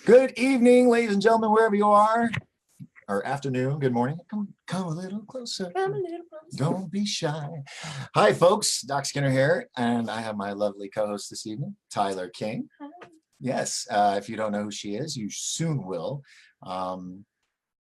Good evening, ladies and gentlemen, wherever you are, or afternoon, good morning. Come a little closer. Come a little closer. Don't be shy. Hi, folks. Doc Skinner here, and I have my lovely co-host this evening, Tyler King. Hi. Yes, if you don't know who she is, you soon will.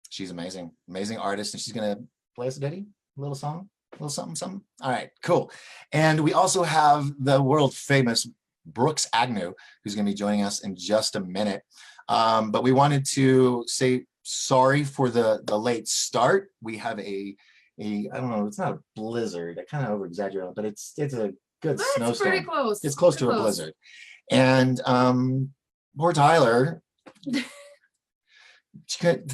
She's amazing, amazing artist, and she's gonna play us a ditty, a little song, a little something, something. All right, cool. And we also have the world famous Brooks Agnew, who's gonna be joining us in just a minute. But we wanted to say sorry for the late start. We have a I don't know, it's not a blizzard. I kind of over exaggerate, but it's a good snowstorm. It's pretty close. It's close to a blizzard. And poor Tyler, the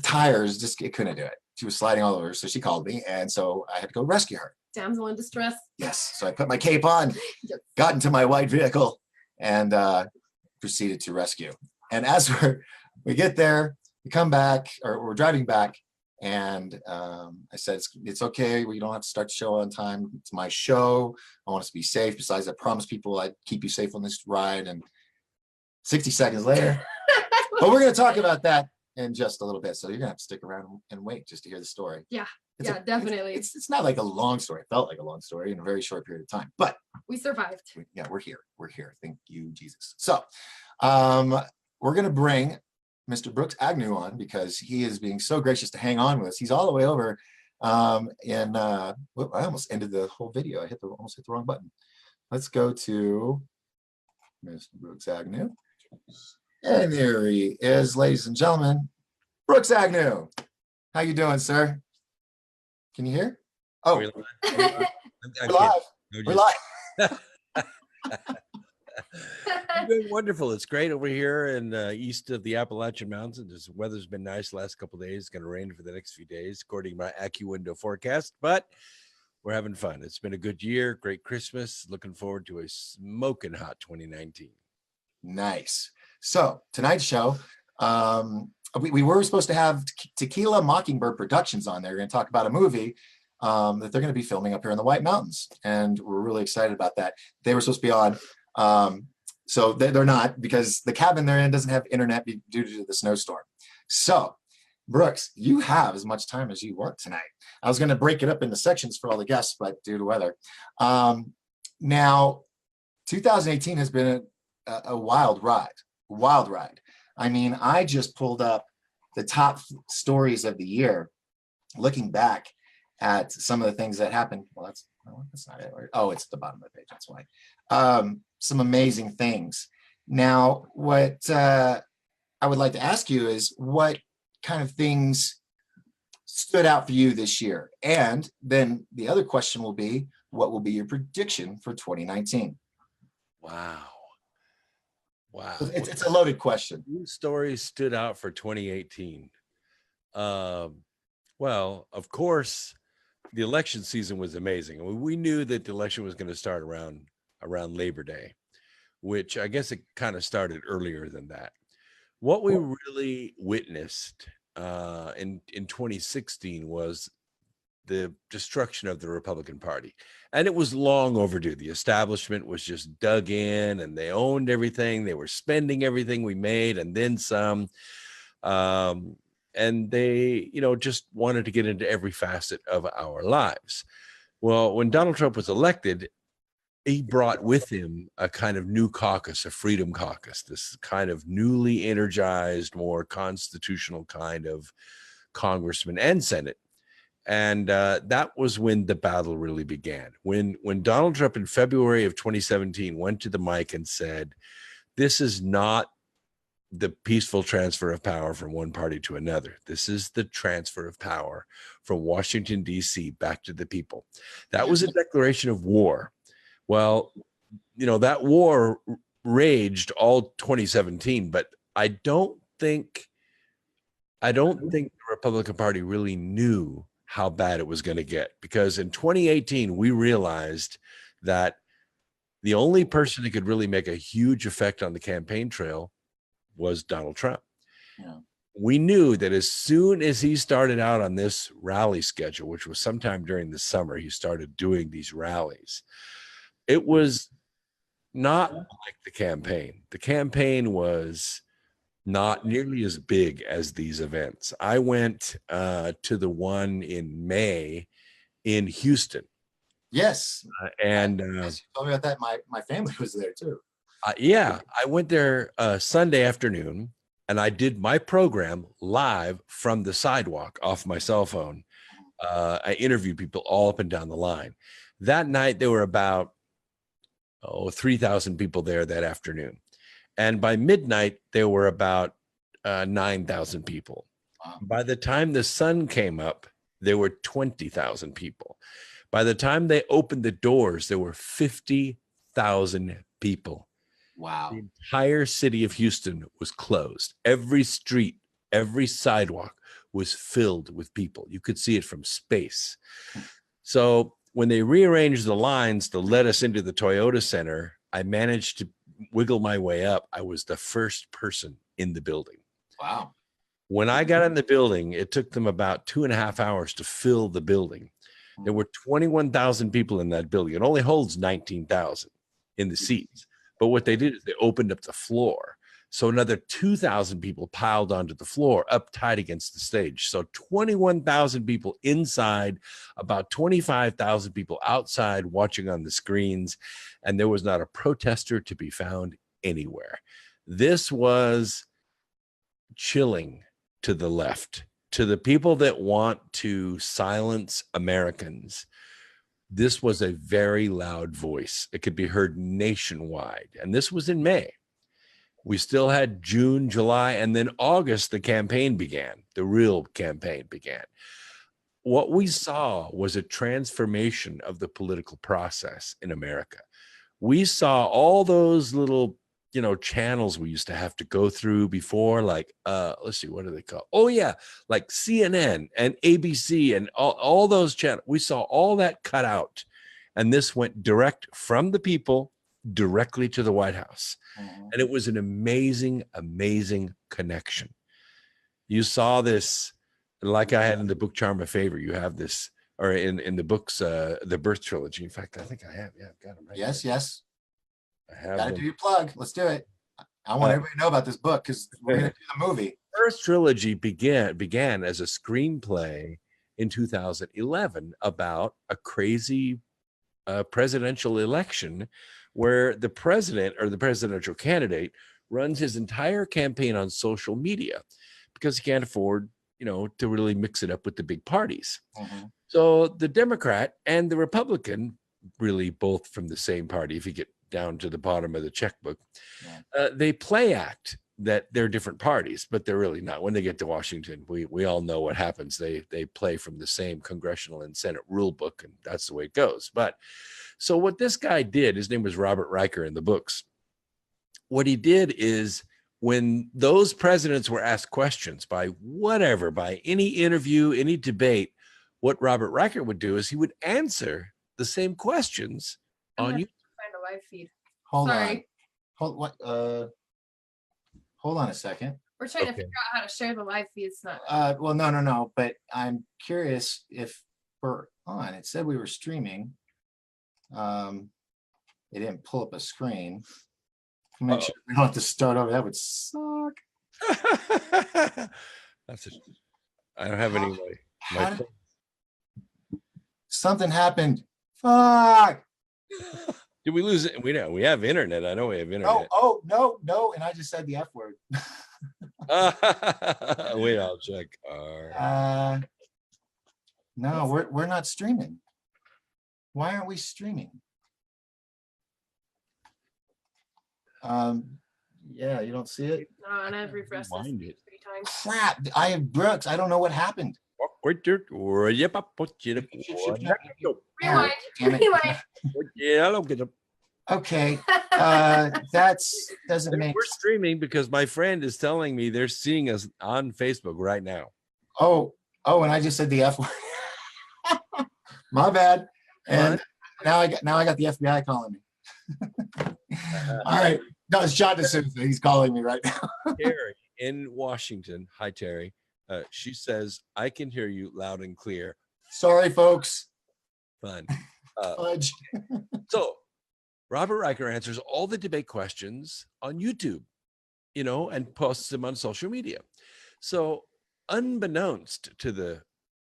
tires it couldn't do it. She was sliding all over, so she called me, and so I had to go rescue her. Damsel in distress. Yes, so I put my cape on, got into my white vehicle, and proceeded to rescue. And as we get there, we come back, or we're driving back, and I said, it's okay. We don't have to start the show on time. It's my show. I want us to be safe. Besides, I promised people I'd keep you safe on this ride. And 60 seconds later, but we're going to talk about that in just a little bit. So you're going to have to stick around and wait just to hear the story. Yeah, definitely. It's not like a long story. It felt like a long story in a very short period of time, but we survived. Yeah, we're here. We're here. Thank you, Jesus. So we're going to bring Mr. Brooks Agnew on because he is being so gracious to hang on with us. He's all the way over I almost ended the whole video. I almost hit the wrong button. Let's go to Mr. Brooks Agnew. And there he is, ladies and gentlemen. Brooks Agnew. How you doing, sir? Can you hear? Oh, we're live. We're live. It's been wonderful. It's great over here in east of the Appalachian Mountains. The weather's been nice the last couple of days. It's going to rain for the next few days, according to my AccuWindow forecast. But we're having fun. It's been a good year. Great Christmas. Looking forward to a smoking hot 2019. Nice. So tonight's show, we were supposed to have Tequila Mockingbird Productions on there. We're going to talk about a movie that they're going to be filming up here in the White Mountains, and we're really excited about that. They were supposed to be on. So they're not, because the cabin they're in doesn't have internet due to the snowstorm. So, Brooks, you have as much time as you want tonight. I was going to break it up into sections for all the guests, but due to weather. Now, 2018 has been a wild ride. Wild ride. I mean, I just pulled up the top stories of the year, looking back at some of the things that happened. Well, that's not it. Oh, it's at the bottom of the page. That's why. Some amazing things. Now, what I would like to ask you is what kind of things stood out for you this year? And then the other question will be, what will be your prediction for 2019? Wow. It's a loaded question. What stories stood out for 2018? Well, of course, the election season was amazing. We knew that the election was going to start around Labor Day, which I guess it kind of started earlier than that. What we really witnessed in 2016 was the destruction of the Republican Party. And it was long overdue. The establishment was just dug in and they owned everything. They were spending everything we made and then some. And they, just wanted to get into every facet of our lives. Well, when Donald Trump was elected, he brought with him a kind of new caucus, a freedom caucus, this kind of newly energized, more constitutional kind of congressman and Senate. And that was when the battle really began. When Donald Trump in February of 2017 went to the mic and said, this is not the peaceful transfer of power from one party to another. This is the transfer of power from Washington, D.C. back to the people. That was a declaration of war. Well, that war raged all 2017, but I don't think the Republican Party really knew how bad it was going to get, because in 2018, we realized that the only person who could really make a huge effect on the campaign trail was Donald Trump. Yeah. We knew that as soon as he started out on this rally schedule, which was sometime during the summer, he started doing these rallies. It was not like the campaign. The campaign was not nearly as big as these events. I went to the one in May in Houston. Yes. And Yes, you told me about that. My family was there too. yeah, I went there Sunday afternoon, and I did my program live from the sidewalk off my cell phone. I interviewed people all up and down the line. That night, there were about 3,000 people there that afternoon. And by midnight, there were about 9,000 people. Wow. By the time the sun came up, there were 20,000 people. By the time they opened the doors, there were 50,000 people. Wow. The entire city of Houston was closed. Every street, every sidewalk was filled with people. You could see it from space. So when they rearranged the lines to let us into the Toyota Center, I managed to wiggle my way up. I was the first person in the building. Wow. When I got in the building, it took them about 2.5 hours to fill the building. There were 21,000 people in that building. It only holds 19,000 in the seats. But what they did is they opened up the floor. So another 2,000 people piled onto the floor up tight against the stage. So 21,000 people inside, about 25,000 people outside watching on the screens. And there was not a protester to be found anywhere. This was chilling to the left. To the people that want to silence Americans, this was a very loud voice. It could be heard nationwide. And this was in May. We still had June, July, and then August, the campaign began. The real campaign began. What we saw was a transformation of the political process in America. We saw all those little, channels we used to have to go through before, like, let's see, what do they call? Oh yeah, like CNN and ABC and all those channels. We saw all that cut out. And this went direct from the people directly to the White House. And it was an amazing, amazing connection. You saw this, like I had in the book Charm of Favor. You have this, or in the books, the Birth Trilogy. In fact, I think I have. Yeah, I've got them right Yes, there. yes. I have Gotta them. do your plug. Let's do it. I want everybody to know about this book because we're gonna do the movie. Birth Trilogy began as a screenplay in 2011 about a crazy presidential election where the president or the presidential candidate runs his entire campaign on social media because he can't afford, to really mix it up with the big parties. So the Democrat and the Republican, really both from the same party, if you get down to the bottom of the checkbook, they play act that they're different parties, but they're really not. When they get to Washington, we all know what happens. They play from the same congressional and Senate rule book, and that's the way it goes. But so what this guy did, his name was Robert Riker in the books. What he did is when those presidents were asked questions by any interview, any debate, what Robert Riker would do is he would answer the same questions on you. Find a live feed. Hold Sorry. on. Hold on a second. We're trying to Okay. figure out how to share the live feed. It's not. Well, no. But I'm curious if we're on. It said we were streaming. It didn't pull up a screen. Make sure we don't have to start over. That would suck. I don't have any way. How did- Something happened. Fuck. Did we lose it? We know we have internet. I know we have internet. No. And I just said the F word. Wait, I'll check. No, we're not streaming. Why aren't we streaming? Yeah, you don't see it? No, and I've refreshed this Rewind it. 3 times. Crap. I have Brooks. I don't know what happened. Rewind. Damn it. Rewind. Okay. That's doesn't make We're streaming because my friend is telling me they're seeing us on Facebook right now. Oh, and I just said the F word. My bad. And now I got the FBI calling me. All right. No, it's John DeSouza. He's calling me right now. Terry in Washington. Hi, Terry. She says, I can hear you loud and clear. Sorry, folks. Fun. Fudge. So Robert Riker answers all the debate questions on YouTube. and posts them on social media. So unbeknownst to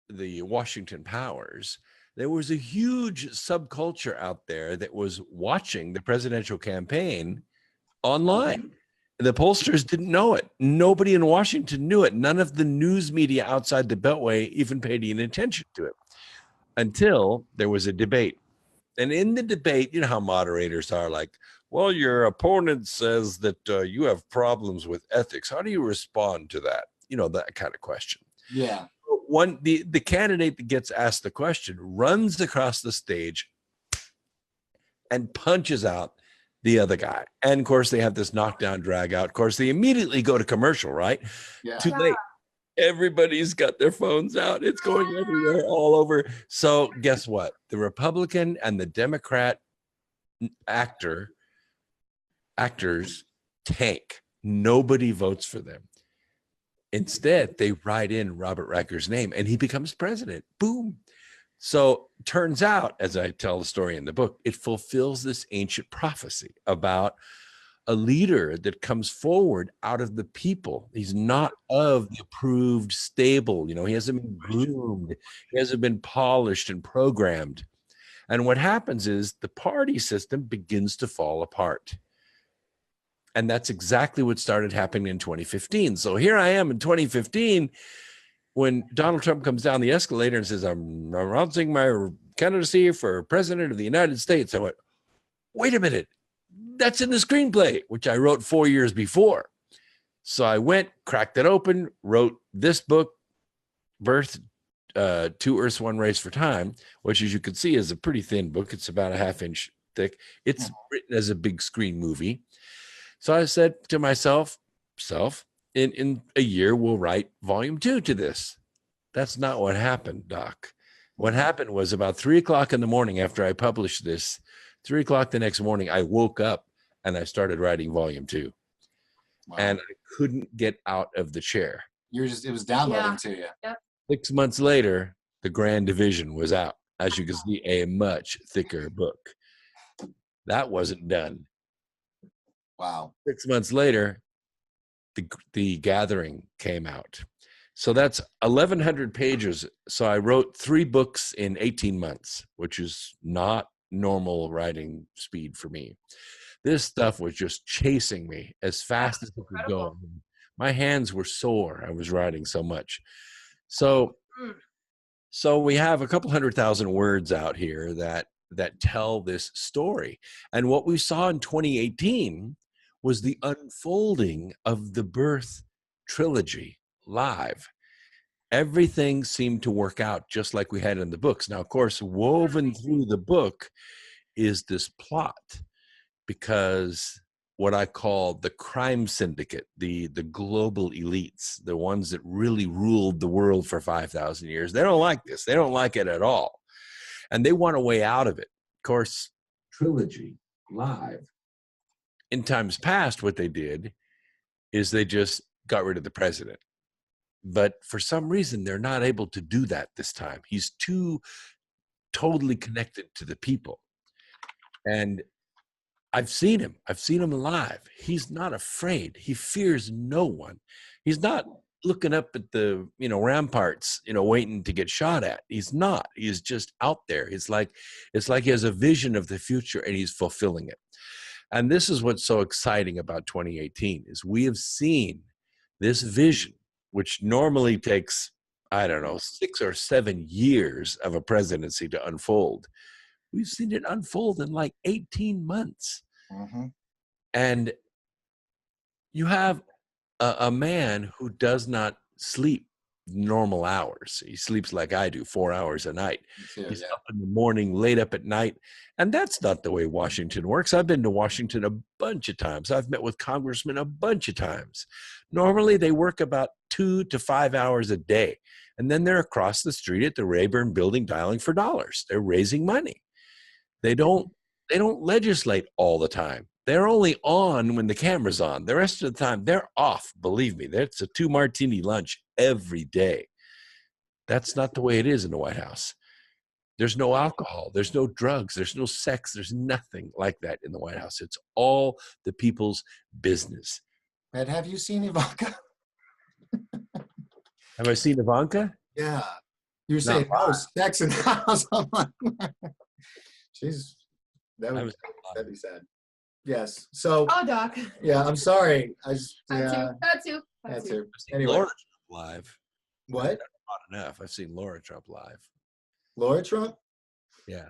the Washington powers, there was a huge subculture out there that was watching the presidential campaign online. The pollsters didn't know it. Nobody in Washington knew it. None of the news media outside the Beltway even paid any attention to it until there was a debate. And in the debate, you know how moderators are like, well, your opponent says that you have problems with ethics. How do you respond to that? That kind of question. Yeah. The candidate that gets asked the question runs across the stage and punches out the other guy. And of course, they have this knockdown, drag out. Of course, they immediately go to commercial, right? Yeah. Too late. Everybody's got their phones out. It's going everywhere, all over. So guess what? The Republican and the Democrat actors tank. Nobody votes for them. Instead, they write in Robert Riker's name and he becomes president. Boom. So turns out, as I tell the story in the book, it fulfills this ancient prophecy about a leader that comes forward out of the people. He's not of the approved stable. He hasn't been groomed. He hasn't been polished and programmed. And what happens is the party system begins to fall apart. And that's exactly what started happening in 2015. So here I am in 2015 when Donald Trump comes down the escalator and says, I'm announcing my candidacy for president of the United States. I went, wait a minute. That's in the screenplay, which I wrote 4 years before. So I went, cracked it open, wrote this book, Birth, Two Earths, One Race for Time, which, as you can see, is a pretty thin book. It's about a half-inch thick. It's written as a big screen movie. So I said to myself, in a year, we'll write volume 2 to this. That's not what happened, Doc. What happened was about 3 o'clock in the morning after I published this, 3 o'clock the next morning, I woke up and I started writing volume 2. Wow. And I couldn't get out of the chair. It was downloading to you. Yep. 6 months later, the Grand Division was out. As you can see, a much thicker book. That wasn't done. Wow. 6 months later, the Gathering came out. So that's 1,100 pages. So I wrote 3 books in 18 months, which is not normal writing speed for me. This stuff was just chasing me as fast as it could go. My hands were sore. I was writing so much. So we have a couple 100,000 words out here that tell this story. And what we saw in 2018 was the unfolding of the Birth trilogy live. Everything seemed to work out just like we had in the books. Now, of course, woven through the book is this plot, because what I call the crime syndicate, the global elites, the ones that really ruled the world for 5,000 years, they don't like this. They don't like it at all. And they want a way out of it. Of course, trilogy live. In times past, what they did is they just got rid of the president. But for some reason, they're not able to do that this time. He's too totally connected to the people. And I've seen him live. He's not afraid. He fears no one. He's not looking up at the, ramparts, waiting to get shot at. He's not. He's just out there. It's like he has a vision of the future and he's fulfilling it. And this is what's so exciting about 2018 is we have seen this vision, which normally takes, 6 or 7 years of a presidency to unfold. We've seen it unfold in like 18 months. Mm-hmm. And you have a man who does not sleep normal hours. He sleeps like I do, 4 hours a night. He's up in the morning, late up at night. And that's not the way Washington works. I've been to Washington a bunch of times. I've met with congressmen a bunch of times. Normally, they work about 2 to 5 hours a day. And then they're across the street at the Rayburn building dialing for dollars. They're raising money. They don't legislate all the time. They're only on when the camera's on. The rest of the time, they're off. Believe me, it's a 2-martini lunch every day. That's not the way it is in the White House. There's no alcohol. There's no drugs. There's no sex. There's nothing like that in the White House. It's all the people's business. And have you seen Ivanka? Have I seen Ivanka? Yeah. You're Not saying no sex in the house. I'm like, she's that I would was that'd be sad. Yes. So Oh, Doc. yeah, I'm sorry. I just Had yeah, to. Had to. had Had to. to. I've seen Anyway, Laura Trump live. what? Not enough. I've seen Laura Trump live. Laura Trump? Yeah.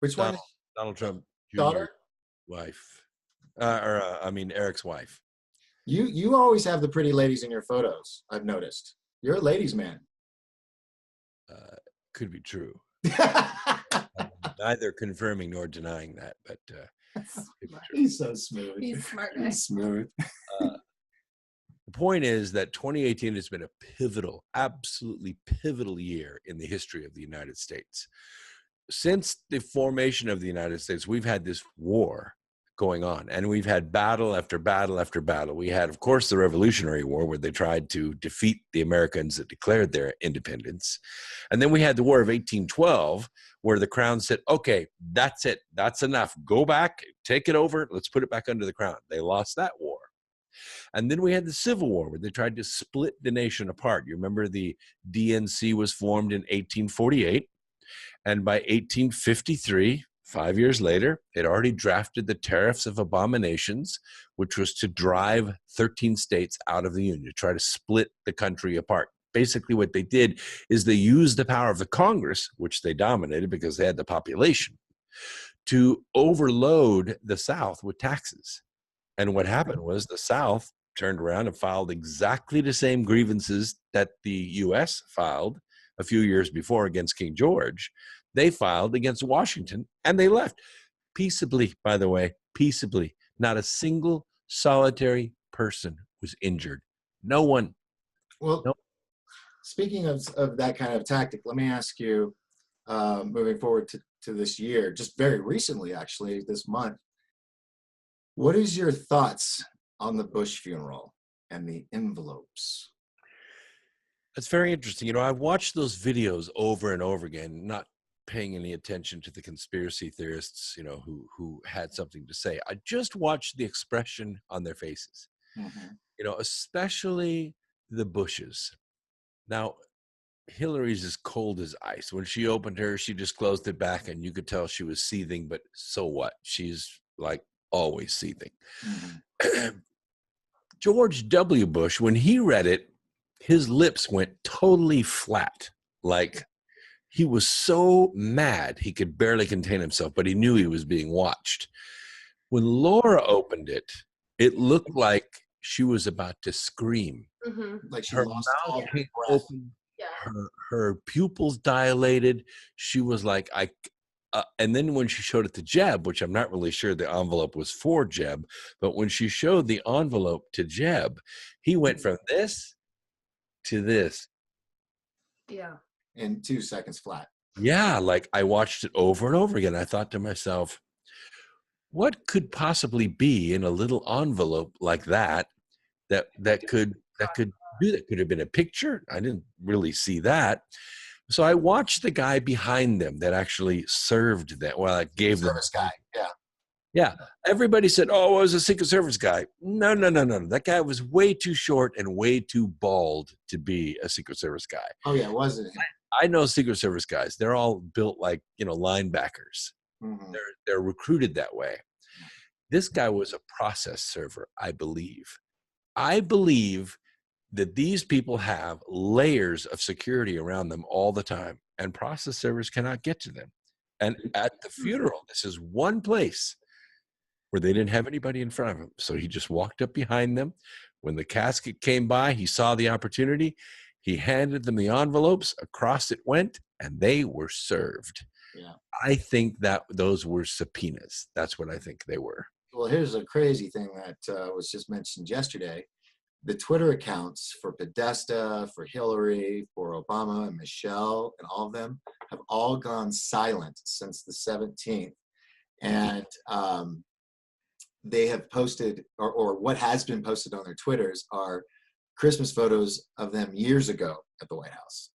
Which one? Donald Trump Jr.'s Daughter? wife. I mean, Eric's wife. You always have the pretty ladies in your photos. I've noticed. You're a ladies' man. Could be true. Neither confirming nor denying that, but could be true. He's so smooth. He's a smart guy. He's smooth. The point is that 2018 has been a pivotal, absolutely pivotal year in the history of the United States. Since the formation of the United States, we've had this war going on, and we've had battle after battle after battle. We had, of course, the Revolutionary War, where they tried to defeat the Americans that declared their independence. And then we had the War of 1812, where the crown said, okay, that's it. That's enough. Go back, take it over. Let's put it back under the crown. They lost that war. And then we had the Civil War, where they tried to split the nation apart. You remember the DNC was formed in 1848. And by 1853, 5 years later, it already drafted the Tariffs of Abominations, which was to drive 13 states out of the Union, to try to split the country apart. Basically, what they did is they used the power of the Congress, which they dominated because they had the population, to overload the South with taxes. And what happened was the South turned around and filed exactly the same grievances that the U.S. filed a few years before against King George. They filed against Washington, and they left peaceably, by the way, peaceably. Not a single solitary person was injured. No one. Well, No. speaking of that kind of tactic, let me ask you, moving forward to this year, just very recently, actually, this month, what is your thoughts on the Bush funeral and the envelopes? It's very interesting. You know, I've watched those videos over and over again, not paying any attention to the conspiracy theorists, you know, who had something to say. I just watched the expression on their faces, you know, especially the Bushes. Now, Hillary's as cold as ice. When she opened her, she just closed it back, and you could tell she was seething, but so what? She's like always seething. George W. Bush, when he read it, his lips went totally flat. Like he was so mad he could barely contain himself, but he knew he was being watched. When Laura opened it, it looked like she was about to scream. Like she Her lost mouth all came breath. open, Yeah. her pupils dilated. She was like, and then when she showed it to Jeb, which I'm not really sure the envelope was for Jeb, but when she showed the envelope to Jeb, he went from this to this. Yeah. In 2 seconds flat. Yeah, like I watched it over and over again. I thought to myself, what could possibly be in a little envelope like that could do that? Could have been a picture. I didn't really see that. So I watched the guy behind them that actually served them. Well, it gave them. Service guy. Yeah. Yeah. Everybody said, oh, it was a Secret Service guy. No. That guy was way too short and way too bald to be a Secret Service guy. Oh yeah, wasn't it? I know Secret Service guys. They're all built like, you know, linebackers. They're recruited that way. This guy was a process server, I believe. I believe that these people have layers of security around them all the time, and process servers cannot get to them. And at the funeral, this is one place where they didn't have anybody in front of him. So he just walked up behind them. When the casket came by, he saw the opportunity. He handed them the envelopes. Across it went, and they were served. Yeah. I think that those were subpoenas. That's what I think they were. Well, here's a crazy thing that was just mentioned yesterday. The Twitter accounts for Podesta, for Hillary, for Obama and Michelle, and all of them have all gone silent since the 17th. And they have posted, or what has been posted on their Twitters are Christmas photos of them years ago at the White House.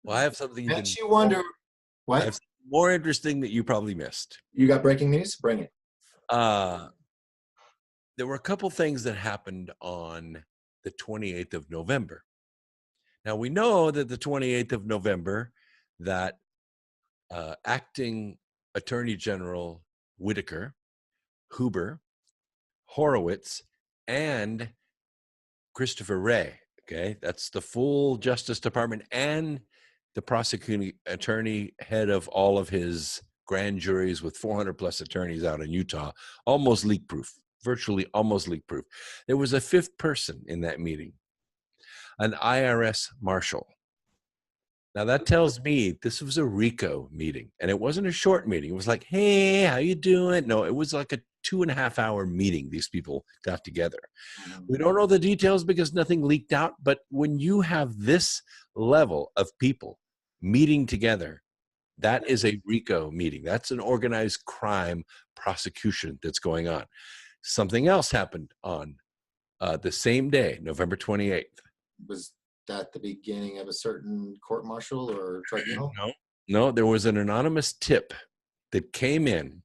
Well, I have something even Makes you wonder, I what? have more interesting that you probably missed. You got breaking news? Bring it. there were a couple things that happened on the 28th of November. Now we know that the 28th of November, that acting Attorney General Whitaker, Huber, Horowitz, and Christopher Wray, okay, that's the full Justice Department and the prosecuting attorney, head of all of his grand juries with 400 plus attorneys out in Utah, almost leak proof, virtually almost leak proof. There was a fifth person in that meeting, an IRS marshal. Now that tells me this was a RICO meeting, and it wasn't a short meeting. It was like, hey, how you doing? No, it was like a 2.5 hour meeting. These people got together. We don't know the details because nothing leaked out, but when you have this level of people meeting together, that is a RICO meeting. That's an organized crime prosecution that's going on. Something else happened on the same day, November 28th. Was that the beginning of a certain court martial or tribunal? No, there was an anonymous tip that came in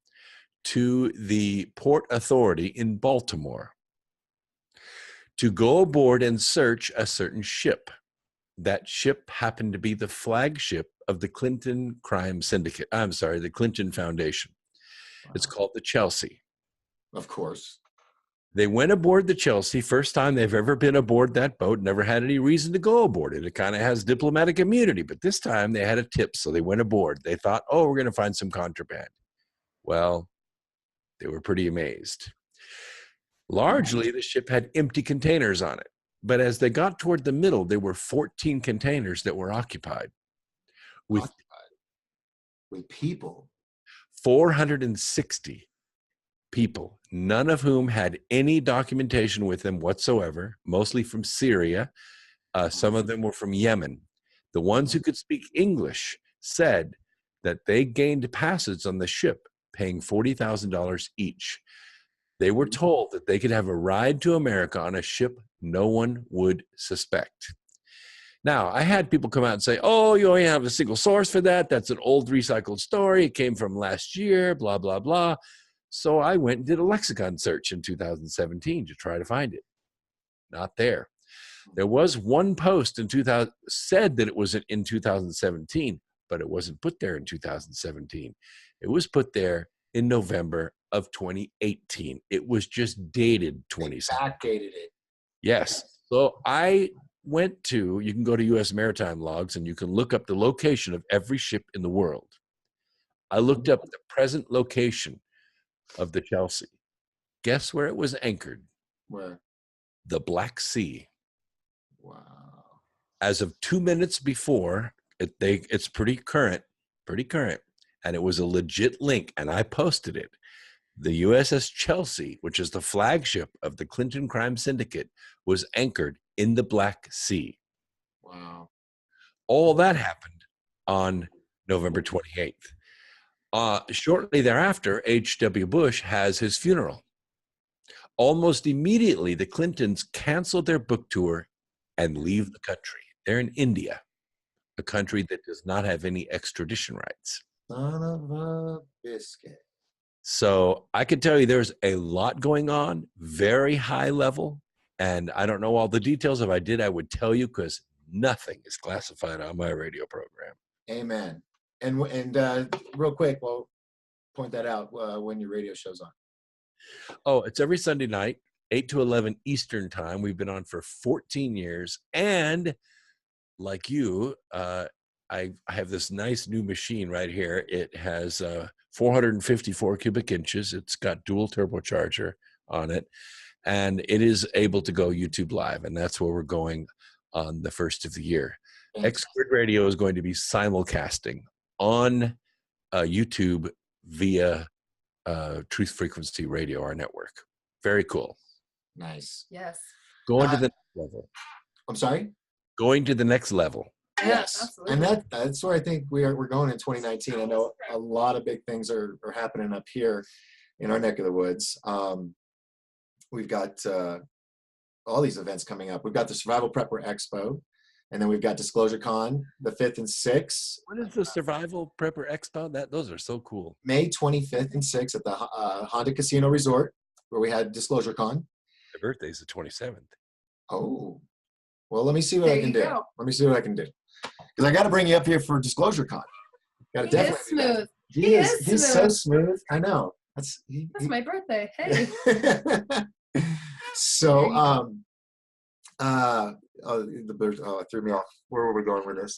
to the Port Authority in Baltimore to go aboard and search a certain ship. That ship happened to be the flagship of the Clinton Crime Syndicate. I'm sorry, the Clinton Foundation. Wow. It's called the Chelsea. Of course. They went aboard the Chelsea, first time they've ever been aboard that boat, never had any reason to go aboard it. It kind of has diplomatic immunity, but this time they had a tip, so they went aboard. They thought, oh, we're going to find some contraband. Well, they were pretty amazed. Largely, the ship had empty containers on it, but as they got toward the middle, there were 14 containers that were occupied with people. 460 people, none of whom had any documentation with them whatsoever, mostly from Syria. Some of them were from Yemen. The ones who could speak English said that they gained passage on the ship, paying $40,000 each. They were told that they could have a ride to America on a ship no one would suspect. Now, I had people come out and say, oh, you only have a single source for that. That's an old recycled story. It came from last year, blah, blah, blah. So I went and did a lexicon search in 2017 to try to find it. Not there. There was one post in 2000 said that it was in 2017, but it wasn't put there in 2017. It was put there in November of 2018. It was just dated 2017. Backdated it. Yes. So I went to, you can go to U.S. maritime logs and you can look up the location of every ship in the world. I looked up the present location of the Chelsea. Guess where it was anchored? Where? The Black Sea. Wow. As of 2 minutes before, it's pretty current, and it was a legit link, and I posted it. The USS Chelsea, which is the flagship of the Clinton Crime Syndicate, was anchored in the Black Sea. Wow. All that happened on November 28th. Shortly thereafter, H.W. Bush has his funeral. Almost immediately, the Clintons canceled their book tour and leave the country. They're in India, a country that does not have any extradition rights. Son of a biscuit. So I can tell you there's a lot going on, very high level, and I don't know all the details. If I did, I would tell you because nothing is classified on my radio program. Amen. And real quick, well, point that out when your radio show's on. Oh, it's every Sunday night, 8 to 11 Eastern time. We've been on for 14 years. And like you, I have this nice new machine right here. It has 454 cubic inches. It's got dual turbocharger on it. And it is able to go YouTube Live. And that's where we're going on the first of the year. X-Grid Radio is going to be simulcasting on YouTube via Truth Frequency Radio, our network. Very cool. Nice. Yes. Going to the next level. I'm sorry? Going to the next level. Yes. Absolutely. And that's where I think we're going in 2019. I know a lot of big things are happening up here in our neck of the woods. We've got all these events coming up. We've got the Survival Prepper Expo, and then we've got Disclosure Con, the 5th and 6th. What is the Survival Prepper Expo? Those are so cool. May 25th and 6th at the Honda Casino Resort. where we had Disclosure Con. My birthday's the 27th. Oh, well, let me see what I There can you do. go. Let me see what I can do. Because I got to bring you up here for Disclosure Con. Got to He is definitely do that. smooth. He is. He's so smooth. I know. That's That's my birthday. Hey. So, There you go. the bird it threw me off. Where were we going with this?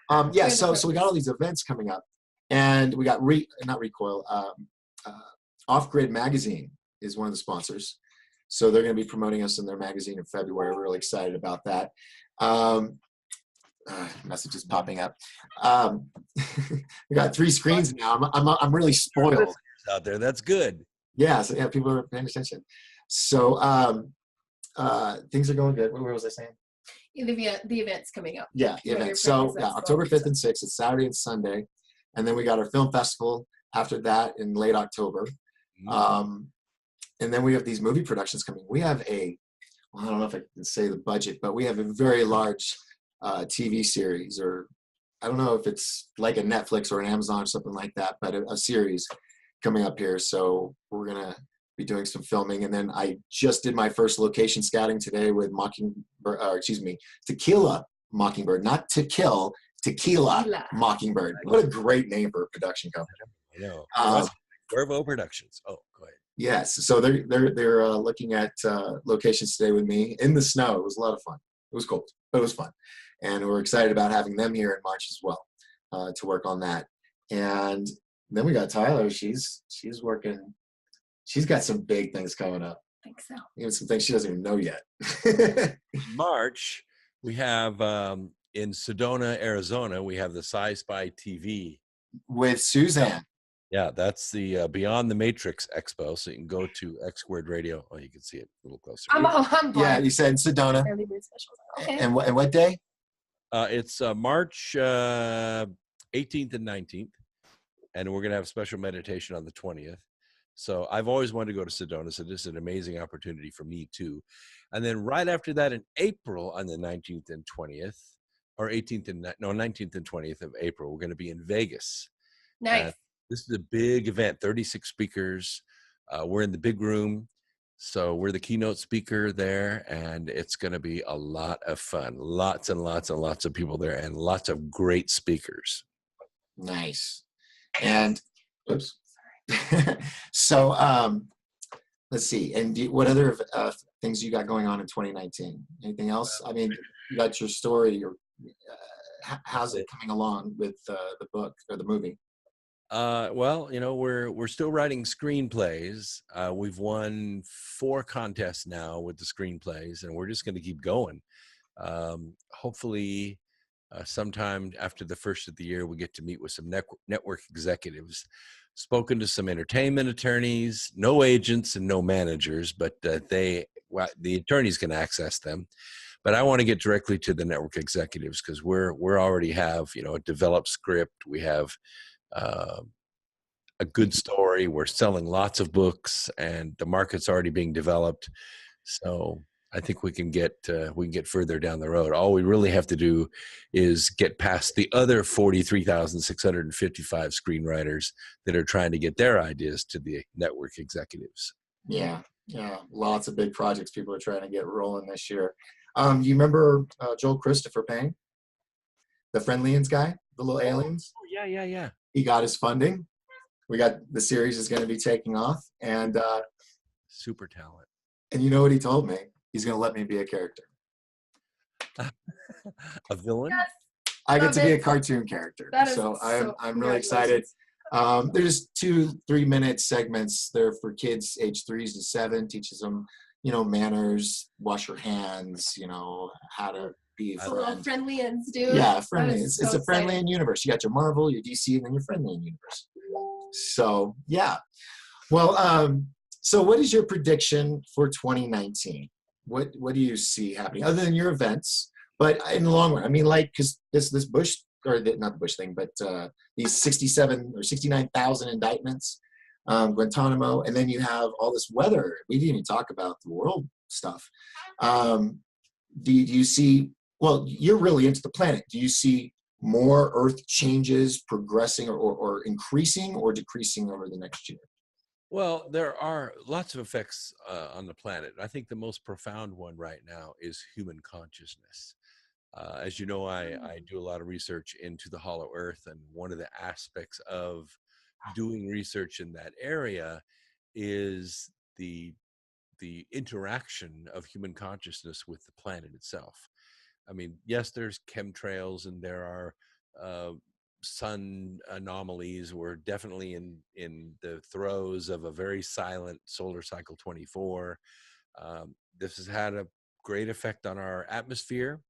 Yeah. You're the So we got all these events coming up, and we got not Recoil. Off Grid Magazine is one of the sponsors, so they're going to be promoting us in their magazine in February. We're really excited about that. Messages popping up. We got 3 screens now. I'm really spoiled Out there, that's good. Yeah. So yeah, people are paying attention. So things are going good. What was I saying? The event's coming up. Yeah, the What event. your So presence yeah, is October going 5th and 6th. It's Saturday and Sunday, and then we got our film festival after that in late October. And then we have these movie productions coming. We have I don't know if I can say the budget, but we have a very large TV series, or I don't know if it's like a Netflix or an Amazon or something like that, but a series coming up here. So we're gonna be doing some filming, and then I just did my first location scouting today with Tequila Mockingbird, not To Kill, Tequila Mockingbird. What a great name for a production company. I know. Cuervo Productions. Oh, go ahead. Yes, so they're looking at locations today with me in the snow. It was a lot of fun. It was cold, but it was fun, and we're excited about having them here in March as well to work on that. And then we got Tyler. She's working. She's got some big things coming up. I think so. Even some things she doesn't even know yet. In March, we have in Sedona, Arizona, we have the Sci-Fi TV. With Suzanne. Yeah, that's the Beyond the Matrix Expo. So you can go to X Squared Radio. Oh, you can see it a little closer. I'm Yeah, blind. you said Sedona. Early bird specials. Okay. And what day? It's March 18th and 19th, and we're going to have a special meditation on the 20th. So I've always wanted to go to Sedona, so this is an amazing opportunity for me too. And then right after that in April on the 19th and 20th, or 19th and 20th of April, we're going to be in Vegas. Nice. This is a big event, 36 speakers. We're in the big room. So we're the keynote speaker there, and it's going to be a lot of fun. Lots and lots and lots of people there, and lots of great speakers. Nice. And oops. So let's see. And what other things you got going on in 2019? Anything else? I mean, you got your story. Or how's it coming along with the book or the movie? Well, we're still writing screenplays. We've won 4 contests now with the screenplays, and we're just going to keep going. Hopefully, sometime after the first of the year, we get to meet with some network executives. Spoken to some entertainment attorneys, no agents and no managers, but the attorneys can access them. But I want to get directly to the network executives because we're already have a developed script. We have a good story. We're selling lots of books, and the market's already being developed. So I think we can get further down the road. All we really have to do is get past the other 43,655 screenwriters that are trying to get their ideas to the network executives. Yeah, lots of big projects people are trying to get rolling this year. You remember Joel Christopher Payne, the Friendlians guy, the little aliens? Oh, yeah. He got his funding. The series is going to be taking off, and super talent. And you know what he told me? He's going to let me be a character. A villain? Yes. I get to be a cartoon character. So I'm really excited. There's 2-3 minute segments. They're for kids age 3 to 7, teaches them, manners, wash your hands, how to be a friend. Friendlians, dude. Yeah, friendly. It's a exciting. Friendlian universe. You got your Marvel, your DC, and then your Friendlian universe. So yeah. Well, so what is your prediction for 2019? What do you see happening other than your events? But in the long run, I mean, because this Bush, not the Bush thing, but these 67 or 69,000 indictments, Guantanamo, and then you have all this weather. We didn't even talk about the world stuff. Do you see? Well, you're really into the planet. Do you see more Earth changes progressing or increasing or decreasing over the next year? Well, there are lots of effects on the planet. I think the most profound one right now is human consciousness. As you know, I do a lot of research into the hollow earth, and one of the aspects of doing research in that area is the interaction of human consciousness with the planet itself. I mean, yes, there's chemtrails and there are uh, sun anomalies. We're definitely in the throes of a very silent solar cycle 24. This has had a great effect on our atmosphere,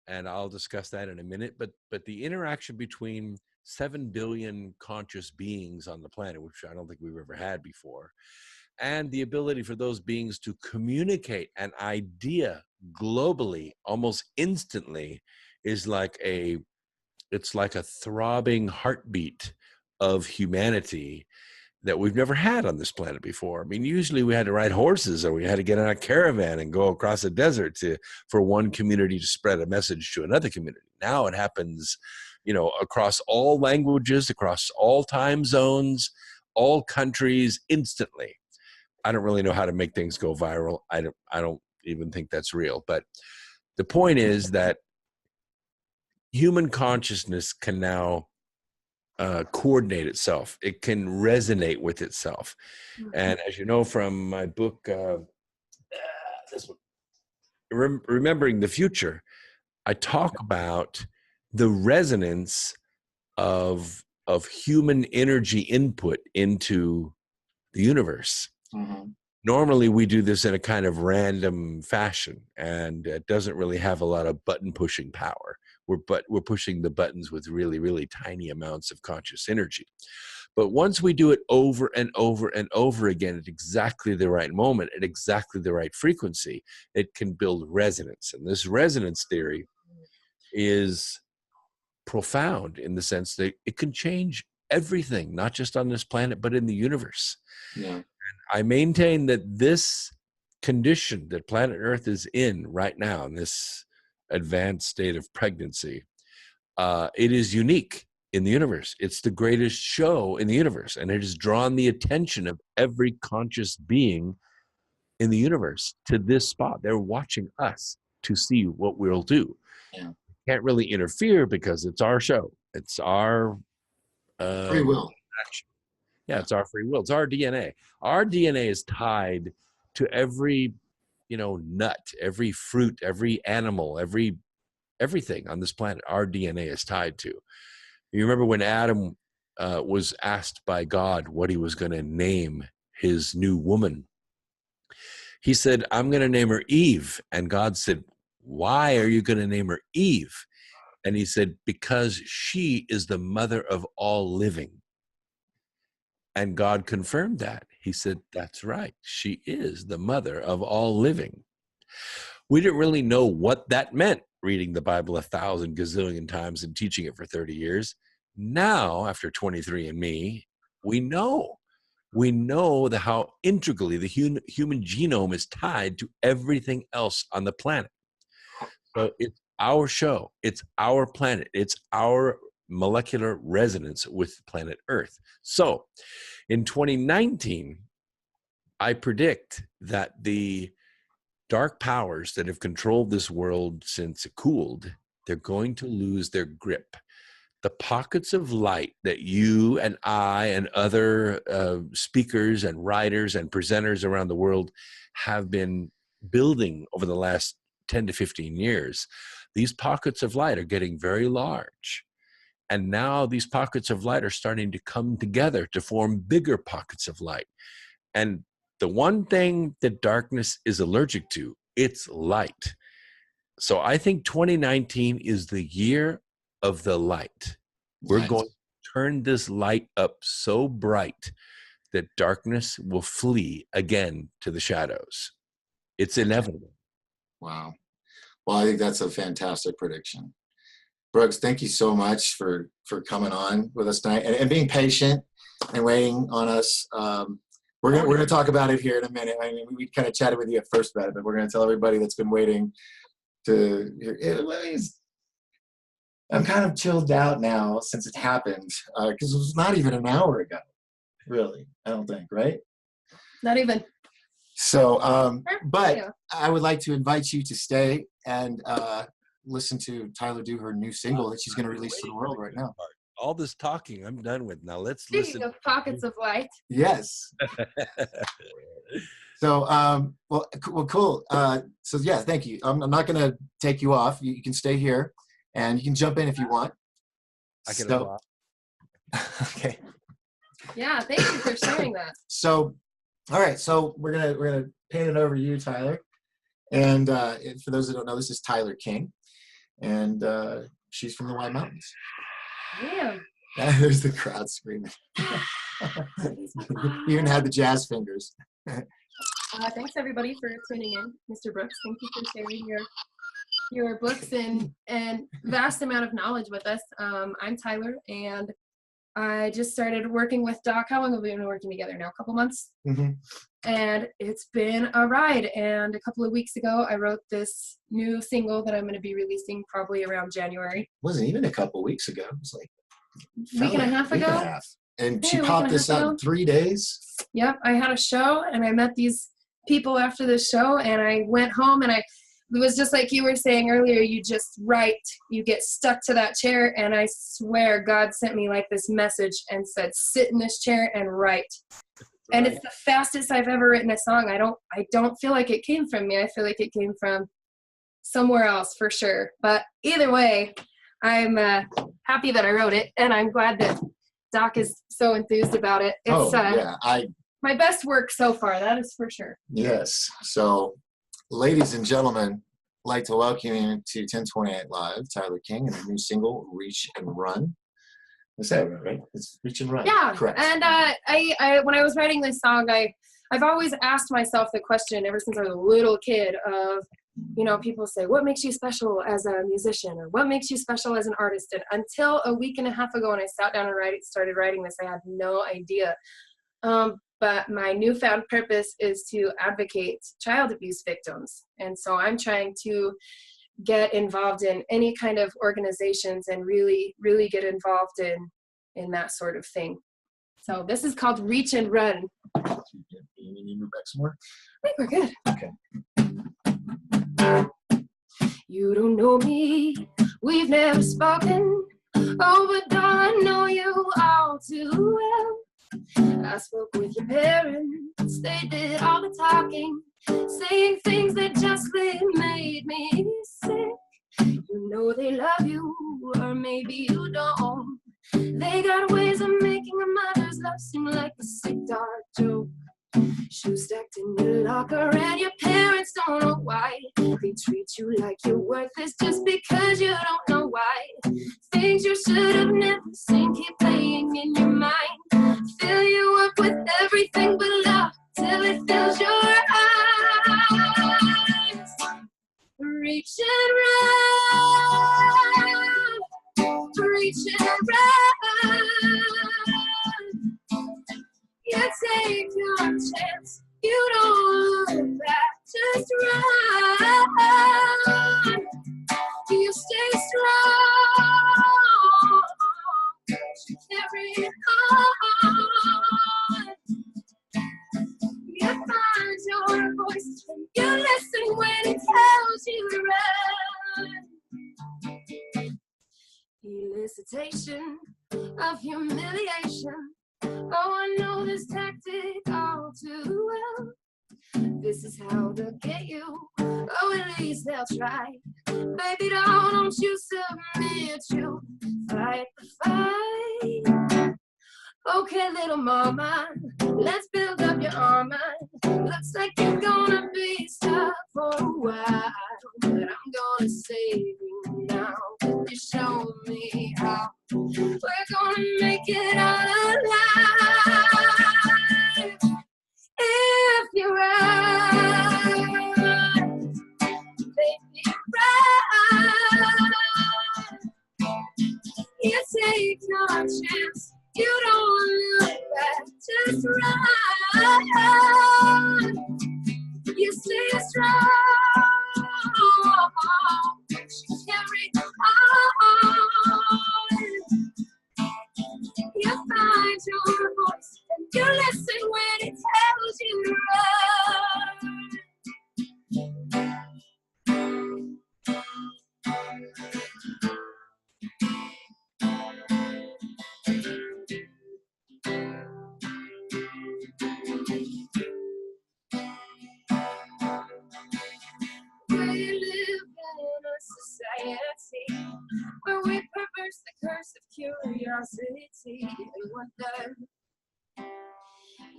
and I'll discuss that in a minute. But the interaction between 7 billion conscious beings on the planet, which I don't think we've ever had before, and the ability for those beings to communicate an idea globally almost instantly is like it's like a throbbing heartbeat of humanity that we've never had on this planet before. I mean, usually we had to ride horses or we had to get on a caravan and go across a desert for one community to spread a message to another community. Now it happens, across all languages, across all time zones, all countries instantly. I don't really know how to make things go viral. I don't even think that's real. But the point is that human consciousness can now coordinate itself. It can resonate with itself. And as you know from my book, this one, Remembering the Future, I talk about the resonance of human energy input into the universe. Mm-hmm. Normally we do this in a kind of random fashion, and it doesn't really have a lot of button pushing power. We're pushing the buttons with really, really tiny amounts of conscious energy. But once we do it over and over and over again at exactly the right moment, at exactly the right frequency, it can build resonance. And this resonance theory is profound in the sense that it can change everything, not just on this planet, but in the universe. Yeah. I maintain that this condition that planet Earth is in right now, in this advanced state of pregnancy, it is unique in the universe. It's the greatest show in the universe, and it has drawn the attention of every conscious being in the universe to this spot. They're watching us to see what we'll do. Yeah. Can't really interfere because it's our show. It's our Free will. action. Yeah, it's our free will. It's our DNA. Our DNA is tied to every, nut, every fruit, every animal, everything on this planet. Our DNA is tied to. You remember when Adam was asked by God what he was going to name his new woman? He said, "I'm going to name her Eve." And God said, "Why are you going to name her Eve?" And he said, "Because she is the mother of all living." And God confirmed that. He said, "That's right. She is the mother of all living." We didn't really know what that meant reading the Bible 1,000 gazillion times and teaching it for 30 years. Now, after 23andMe, we know. We know how integrally the human genome is tied to everything else on the planet. So it's our show. It's our planet. It's our molecular resonance with planet Earth. So in 2019, I predict that the dark powers that have controlled this world since it cooled, they're going to lose their grip. The pockets of light that you and I and other speakers and writers and presenters around the world have been building over the last 10 to 15 years, these pockets of light are getting very large. And now these pockets of light are starting to come together to form bigger pockets of light. And the one thing that darkness is allergic to, it's light. So I think 2019 is the year of the light. We're Right. going to turn this light up so bright that darkness will flee again to the shadows. It's inevitable. Wow. Well, I think that's a fantastic prediction. Brooks, thank you so much for coming on with us tonight and being patient and waiting on us. We're gonna talk about it here in a minute. I mean, we kind of chatted with you at first about it, but we're gonna tell everybody that's been waiting to hear it. I'm kind of chilled out now since it happened because it was not even an hour ago, really. I don't think, right? Not even. So, but Yeah. I would like to invite you to stay and listen to Tyler do her new single that she's going to release to the world right now. All this talking, I'm done with. Now let's Speaking listen. of pockets of light. Yes. So, well, cool. So yeah, thank you. I'm not going to take you off. You can stay here and you can jump in if you want. I can So, okay. Yeah, thank you for sharing that. So, all right. So we're gonna pan it over to you, Tyler. And for those that don't know, this is Tyler King, and she's from the White Mountains. Damn. There's the crowd screaming. You even had the jazz fingers. Thanks everybody for tuning in. Mr. Brooks, thank you for sharing your books and vast amount of knowledge with us. I'm Tyler, and I just started working with Doc. How long have we been working together now? A couple months? Mm-hmm. And it's been a ride. And a couple of weeks ago, I wrote this new single that I'm going to be releasing probably around January. Wasn't even a couple weeks ago. It was like Week and a half ago? And Yeah, she week popped and a this half out in ago. 3 days. Yep, I had a show, and I met these people after the show, and I went home, and it was just like you were saying earlier, you just write, you get stuck to that chair, and I swear God sent me like this message and said, sit in this chair and write. And it's the fastest I've ever written a song. I don't feel like it came from me. I feel like it came from somewhere else for sure. But either way, I'm happy that I wrote it, and I'm glad that Doc is so enthused about it. It's yeah, my best work so far, that is for sure. yes. So, ladies and gentlemen, I'd like to welcome you to 1028 Live, Tyler King, and a new single, Reach and Run. Is that right? It's Reach and Run. Yeah, Correct. and I when I was writing this song, I've always asked myself the question ever since I was a little kid of, you know, people say, what makes you special as a musician, or what makes you special as an artist? And until a week and a half ago when I sat down and started writing this, I had no idea. But my newfound purpose is to advocate child abuse victims. And so I'm trying to get involved in any kind of organizations and really, really get involved in that sort of thing. So this is called Reach and Run. You need to move back some more? I think we're good. Okay. You don't know me, we've never spoken. Oh, but darling, I know you all too well. I spoke with your parents, they did all the talking, saying things that just made me sick. You know they love you, or maybe you don't. They got ways of making a mother's love seem like a sick dark joke. Shoes stacked in your locker, and your parents don't know why. They treat you like you're worthless just because you don't know why. Things you should have never seen keep playing in your mind. Fill you up with everything but love till it fills your eyes. Reach and run, reach and run. You take your chance, you don't look back, just run. You stay strong, carry on. You find your voice, and you listen when it tells you to run. Elicitation of humiliation. Oh, I know this tactic all too well. This is how they'll get you. Oh, at least they'll try. Baby, don't you submit. You fight the fight. Okay, little mama, let's build up your armor. Looks like you're gonna be stuck for a while, but I'm gonna save you now. If you show me how, we're gonna make it out alive. If you run, baby, run. You take your chance. You don't look back, just run. You stay strong, carry on. You find your voice, and you listen when it tells you to curiosity, and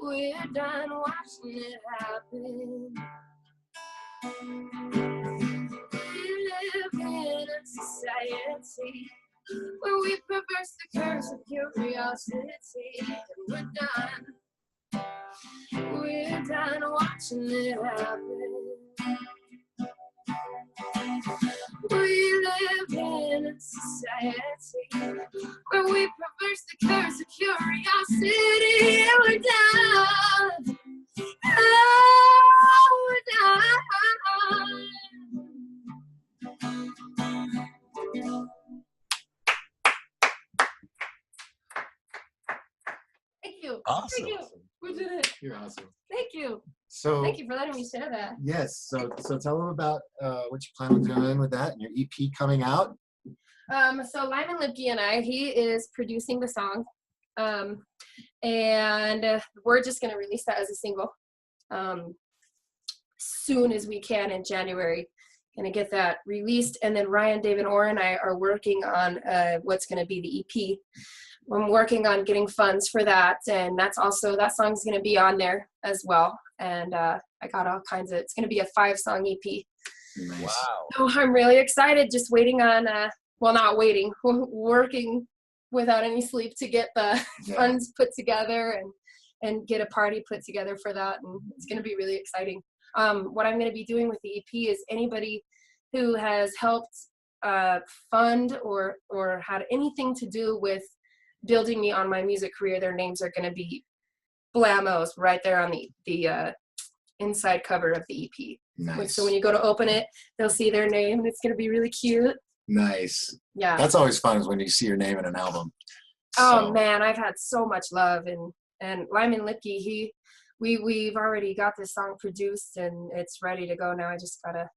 we're done watching it happen. We live in a society where we perverse the curse of curiosity, and we're done watching it happen. We live in a society where we perverse the curse of curiosity, and we're done. Oh, we're done. Thank you. Awesome. Thank you. We did it. You're awesome. Thank you. So Thank you for letting me share that. yes, so tell them about what you plan on doing with that and your EP coming out. So Lyman Lipke and he is producing the song, and we're just gonna release that as a single soon as we can in January. Gonna get that released, and then Ryan, David, Orr, and I are working on what's gonna be the EP. I'm working on getting funds for that, and that song's gonna be on there as well. And I got all kinds of. It's gonna be a 5-song EP. Nice. Wow. So I'm really excited. Just waiting on. Not waiting. Working without any sleep to get the funds put together and get a party put together for that. And it's gonna be really exciting. What I'm gonna be doing with the EP is anybody who has helped fund or had anything to do with building me on my music career, their names are going to be blamos right there on the inside cover of the EP. Nice. So when you go to open it, they'll see their name, and it's going to be really cute. Nice. Yeah. That's always fun, is when you see your name in an album. Oh man, I've had so much love, and Lyman Lipke, we've already got this song produced and it's ready to go now. I just gotta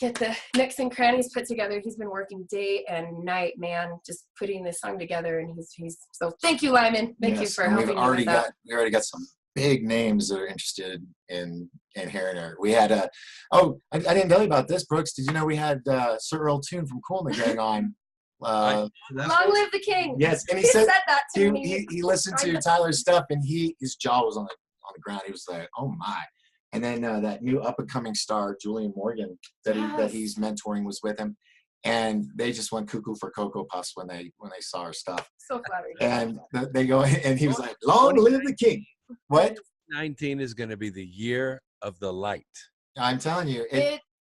get the nicks and crannies put together. He's been working day and night, man, just putting this song together, and he's so thank you, Lyman. Thank you for helping me with that. We already got some big names that are interested in hearing her. We had I didn't tell you about this, Brooks. Did you know we had Sir Earl Toon from Cool and the Gang on? Long live the king. Yes, and he said that to me. He listened to Tyler's stuff, and his jaw was on the ground. He was like, oh my. And then that new up-and-coming star, Julian Morgan, that he's mentoring, was with him. And they just went cuckoo for Cocoa Puffs when they saw our stuff. So flattering. And they go, and he was like, long live the king. What? 19 is going to be the year of the light. I'm telling you.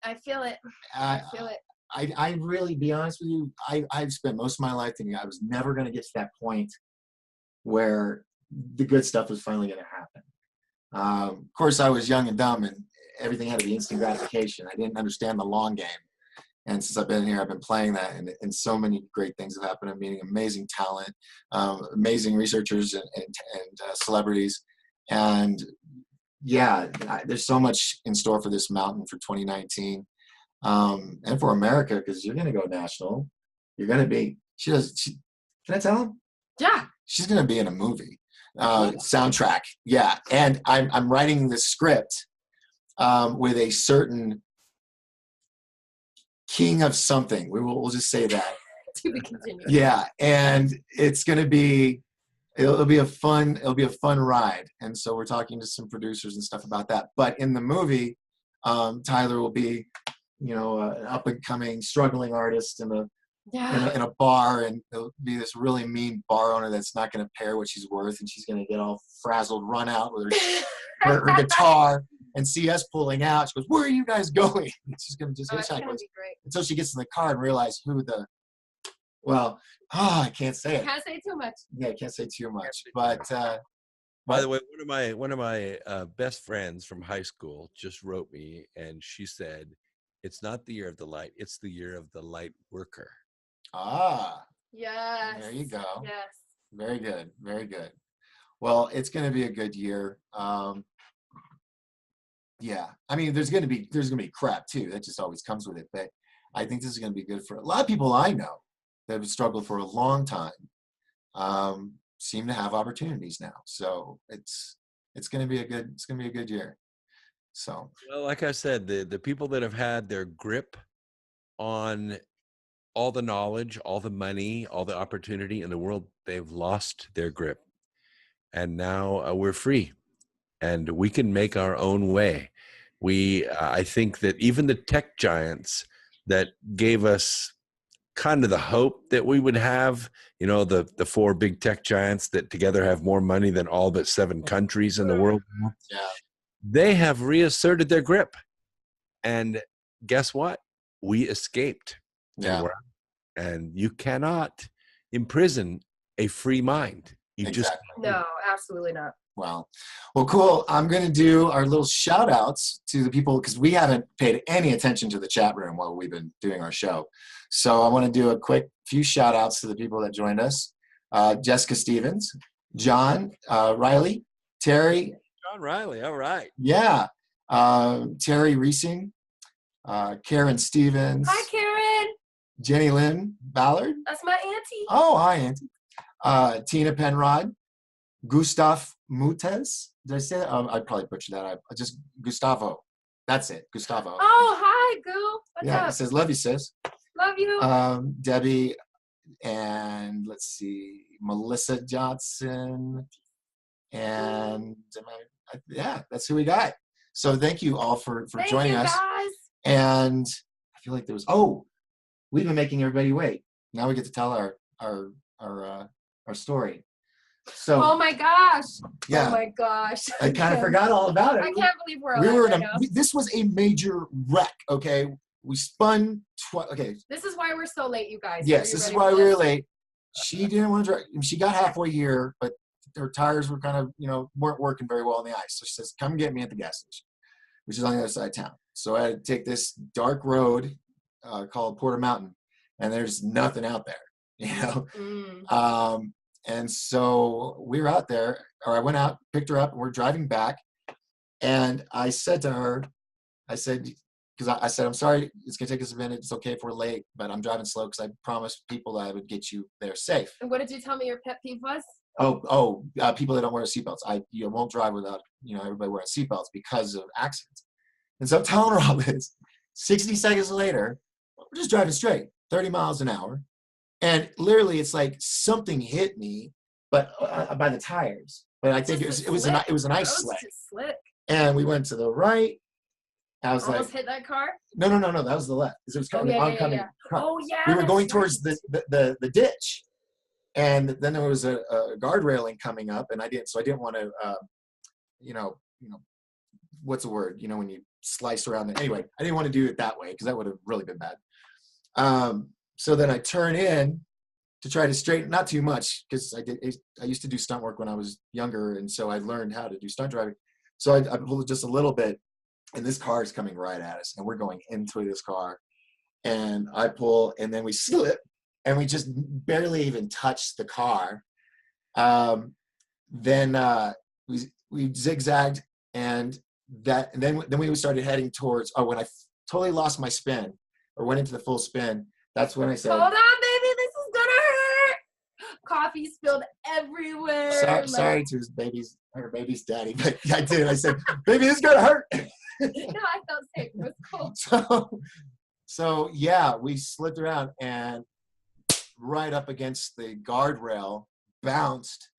I feel it. I feel it. I really, be honest with you, I've spent most of my life thinking I was never going to get to that point where the good stuff was finally going to happen. Of course, I was young and dumb, and everything had to be instant gratification. I didn't understand the long game. And since I've been here, I've been playing that, and so many great things have happened. I'm meeting amazing talent, amazing researchers and celebrities. And yeah, there's so much in store for this mountain for 2019. And for America, because you're going to go national. You're going to be, can I tell him? Yeah. She's going to be in a movie. Soundtrack. Yeah. And I'm writing the script with a certain king of something. We'll just say that. To be continued. Yeah. And it's going to be, it'll be a fun ride. And so we're talking to some producers and stuff about that. But in the movie, Tyler will be, an up and coming struggling artist in a bar, and there'll be this really mean bar owner that's not going to pay her what she's worth, and she's going to get all frazzled, run out with her guitar, and see us pulling out. She goes, "Where are you guys going?" And she's going to just hitchhike until she gets in the car and realize who I can't say it. Can't say too much. Yeah, I can't say too much. But by the way, one of my best friends from high school just wrote me, and she said, "It's not the year of the light; it's the year of the light worker." Ah. Yes. There you go. Yes. Very good. Very good. Well, it's going to be a good year. Yeah. I mean, there's going to be crap too. That just always comes with it. But I think this is going to be good for a lot of people I know that have struggled for a long time. Seem to have opportunities now. So it's going to be a good year. So, well, like I said, the people that have had their grip on all the knowledge, all the money, all the opportunity in the world, they've lost their grip. And now we're free and we can make our own way. I think that even the tech giants that gave us kind of the hope that we would have, the four big tech giants that together have more money than all but 7 countries in the world, Yeah. they have reasserted their grip. And guess what? We escaped. Yeah. And you cannot imprison a free mind. You just no, absolutely not. Well, cool. I'm going to do our little shout outs to the people because we haven't paid any attention to the chat room while we've been doing our show. So I want to do a quick few shout outs to the people that joined us. Jessica Stevens, John Riley, Terry. John Riley. All right. Yeah. Terry Reesing, Karen Stevens. Hi, Karen. Jenny Lynn Ballard. That's my auntie. Oh, hi, Auntie. Tina Penrod. Gustav Mutez. Did I say that? I probably butchered that. I just Gustavo. That's it. Gustavo. Oh, hi, Goo. What's yeah, up? it says love you, sis. Love you. Debbie, and let's see, Melissa Johnson, and yeah, that's who we got. So thank you all for joining us. Guys. And I feel like there was we've been making everybody wait. Now we get to tell our story. So oh my gosh. Yeah. Oh my gosh. I kind of forgot all about it. I can't believe we're we alive were right in now. this was a major wreck. Okay, we spun. Okay. This is why we're so late, you guys. Yes, this is why we were late. She didn't want to drive. She got halfway here, but her tires were kind of weren't working very well on the ice. So she says, "Come get me at the gas station," which is on the other side of town. So I had to take this dark road called Porter Mountain, and there's nothing out there. And so we were out there, or I went out, picked her up, and we're driving back. And I said to her, I said, I'm sorry, it's going to take us a minute. It's okay if we're late, but I'm driving slow because I promised people that I would get you there safe. And what did you tell me your pet peeve was? People that don't wear seatbelts. You won't drive without, everybody wearing seatbelts because of accidents. And so I'm telling her all this. 60 seconds later, we're just driving straight, 30 miles an hour. And literally, it's like something hit me, but by the tires. But I think it was an ice sled. And we went to the right. I was almost hit that car. No, that was the left. It was coming oncoming. Oh yeah. We were going towards the ditch, and then there was a guard railing coming up, and I didn't want to, what's the word? When you slice around it. Anyway, I didn't want to do it that way because that would have really been bad. So then I turn in to try to straighten, not too much, because I used to do stunt work when I was younger, and so I learned how to do stunt driving. So I pulled just a little bit, and this car is coming right at us, and we're going into this car, and I pull, and then we slip, and we just barely even touch the car. Then we zigzagged, and then we started heading towards. Oh, when I totally lost my spin, or went into the full spin. That's when I said, hold on, baby, this is gonna hurt. Coffee spilled everywhere. Sorry to her baby's daddy, but I did. I said, baby, this is gonna hurt. No, I felt safe. It was cool. So yeah, we slipped around and right up against the guardrail, bounced,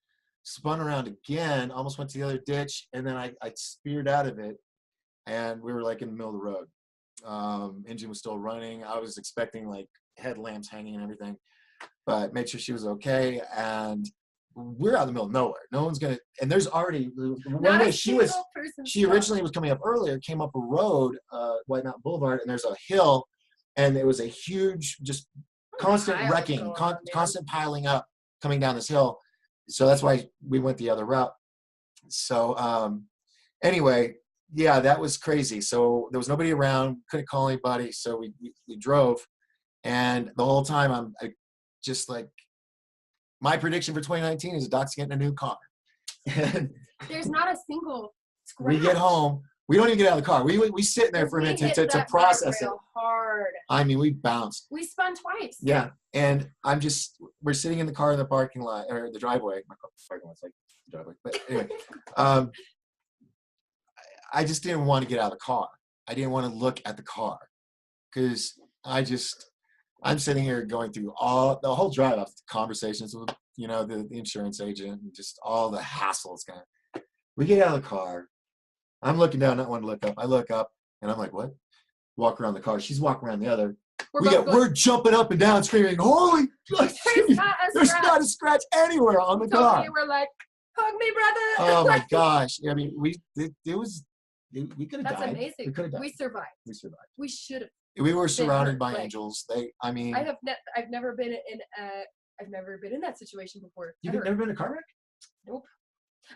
spun around again, almost went to the other ditch, and then I speared out of it, and we were like in the middle of the road. Engine was still running. I was expecting like headlamps hanging and everything, but made sure she was okay. And we're out in the middle of nowhere. No one's gonna. And there's already one way she originally was coming up earlier. Came up a road, White Mountain Boulevard, and there's a hill, and it was a huge, just constant wrecking, constant piling up coming down this hill. So that's why we went the other route. So anyway. Yeah, that was crazy. So there was nobody around, couldn't call anybody. So we drove, and the whole time I just like, my prediction for 2019 is Doc's getting a new car. And there's not a single scratch. We get home, we don't even get out of the car. We sit there for a minute to process it. Hard. I mean, we bounced. We spun twice. Yeah, and we're sitting in the car in the parking lot or the driveway. My parking lot's like the driveway, but anyway. I just didn't want to get out of the car. I didn't want to look at the car because I'm sitting here going through all the whole drive off conversations with, the insurance agent and just all the hassle it's gonna. We get out of the car. I'm looking down, not wanting to look up. I look up and I'm like, what? Walk around the car. She's walking around the other. We're jumping up and down, screaming, holy! There's not a scratch anywhere on the car. We're like, hug me, brother. Oh my gosh! I mean, we could have died. That's amazing. We could have died. We survived. We should have. We were surrounded by angels. I've never been in that situation before. You've never been in a car wreck? Nope.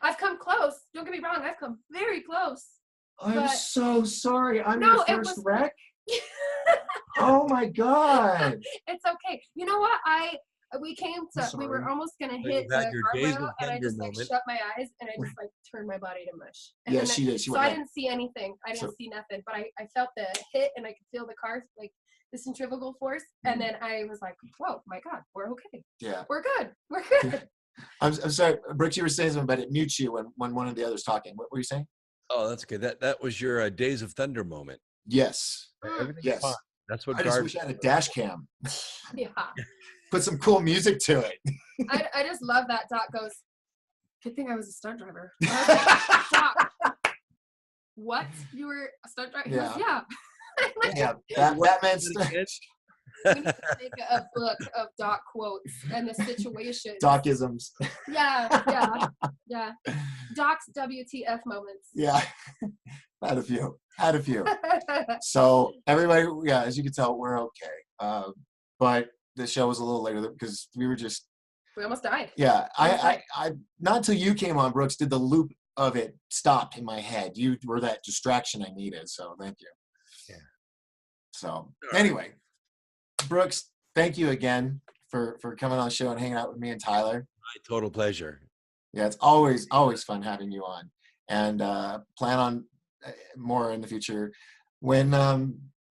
I've come close. Don't get me wrong. I've come very close. I'm so sorry. I'm your first wreck. Oh my God. It's okay. You know what? We were almost gonna hit the guardrail, and I just shut my eyes and I just turned my body to mush. Yeah, she did. I didn't see anything. I didn't see nothing, but I felt the hit and I could feel the car, the centrifugal force, and then I was like, "Whoa, my God, we're okay. Yeah, we're good. We're good." I'm sorry, Brooks. You were saying something, but it mutes you when one of the others talking. What were you saying? Oh, that's good. That was your Days of Thunder moment. Yes. Yes. Fine. That's what. I just wish I had a dash cam. Yeah. Put some cool music to it. I just love that Doc goes, good thing I was a stunt driver. Doc, what? You were a stunt driver? Yeah. Yeah. Yeah, that meant we need to make a book of Doc quotes and the situation. Docisms. Yeah. Doc's WTF moments. Yeah. Had a few. So everybody, as you can tell, we're okay. But the show was a little later because we almost died. Yeah. I not until you came on, Brooks, did the loop of it stop in my head. You were that distraction I needed. So thank you. Yeah. So anyway, Brooks, thank you again for coming on the show and hanging out with me and Tyler. My total pleasure. Yeah, it's always fun having you on, and plan on more in the future when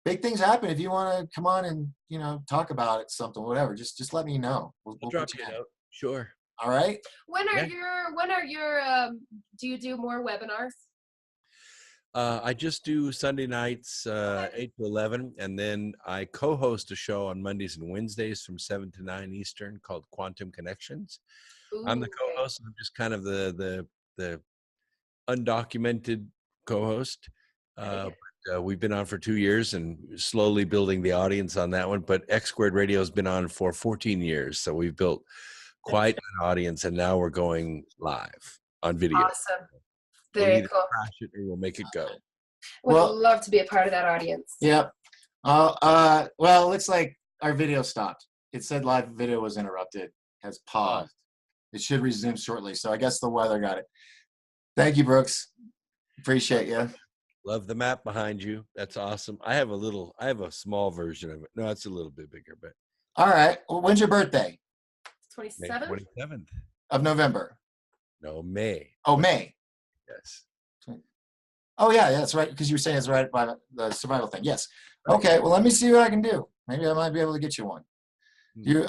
big things happen. If you want to come on and talk about it, something, whatever, just let me know. We'll drop you a note. Sure. All right. When are your do you do more webinars? I just do Sunday nights, 8 to 11, and then I co-host a show on Mondays and Wednesdays from 7 to 9 Eastern called Quantum Connections. Ooh, I'm the co-host. I'm just kind of the undocumented co-host. But, we've been on for 2 years and slowly building the audience on that one. But X Squared Radio has been on for 14 years, so we've built quite an audience, and now we're going live on video. Awesome. Very cool. Crash it or we'll make it go. Would love to be a part of that audience. Yep. Well, it looks like our video stopped. It said live video was interrupted, has paused. It should resume shortly. So I guess the weather got it. Thank you, Brooks. Appreciate you. Love the map behind you. That's awesome. I have a small version of it. No, it's a little bit bigger, but. All right. Well, when's your birthday? 27th? 27th. Of November. No, May. Oh, May. Yes. Oh yeah, that's right. Because you were saying it's right by the survival thing. Yes. Okay. Well, let me see what I can do. Maybe I might be able to get you one. You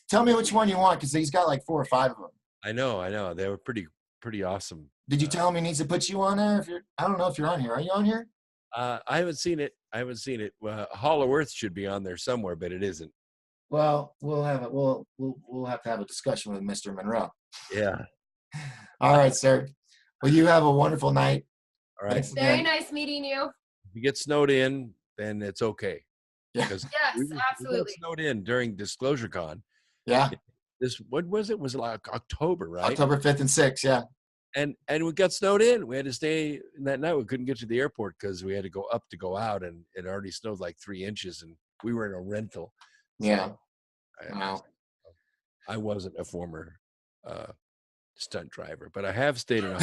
tell me which one you want because he's got like 4 or 5 of them. I know. They were pretty awesome. Did you tell him he needs to put you on there? I don't know if you're on here. Are you on here? I haven't seen it. Hall of Earth should be on there somewhere, but it isn't. Well, we'll have it. We'll have to have a discussion with Mr. Monroe. Yeah. All right, sir. Well, you have a wonderful night. All right. Very nice meeting you. If you get snowed in, then it's okay. Yeah. Yes, we absolutely. got snowed in during Disclosure Con. Yeah. What was it? Was it like October, right? October 5th and 6th, yeah. And we got snowed in. We had to stay that night. We couldn't get to the airport because we had to go up to go out, and it already snowed like 3 inches, and we were in a rental. Yeah. Wow. I wasn't a former stunt driver, but I have stayed in a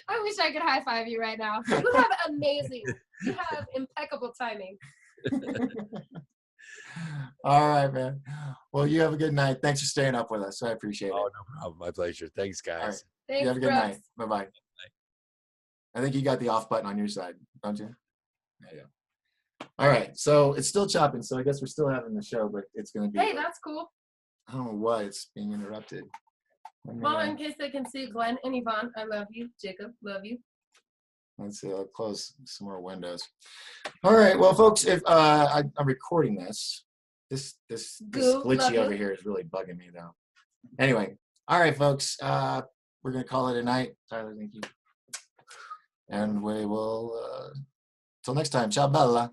I wish I could high five you right now. You have impeccable timing. All right, man. Well, you have a good night. Thanks for staying up with us. I appreciate it. Oh, no problem. My pleasure. Thanks, guys. All right. Thanks, you have a good Brooks. night. Bye-bye. I think you got the off button on your side, don't you? There you go. All right. So it's still chopping. So I guess we're still having the show, but it's going to be. Hey, that's cool. I don't know why it's being interrupted. Well, in case they can see Glenn and Yvonne, I love you. Jacob, love you. Let's see. I'll close some more windows. All right. Well, folks, if I'm recording this, this Go, love glitchy you. over here is really bugging me though. Anyway, all right, folks. We're gonna call it a night. Tyler, thank you. And we will till next time. Ciao, bella.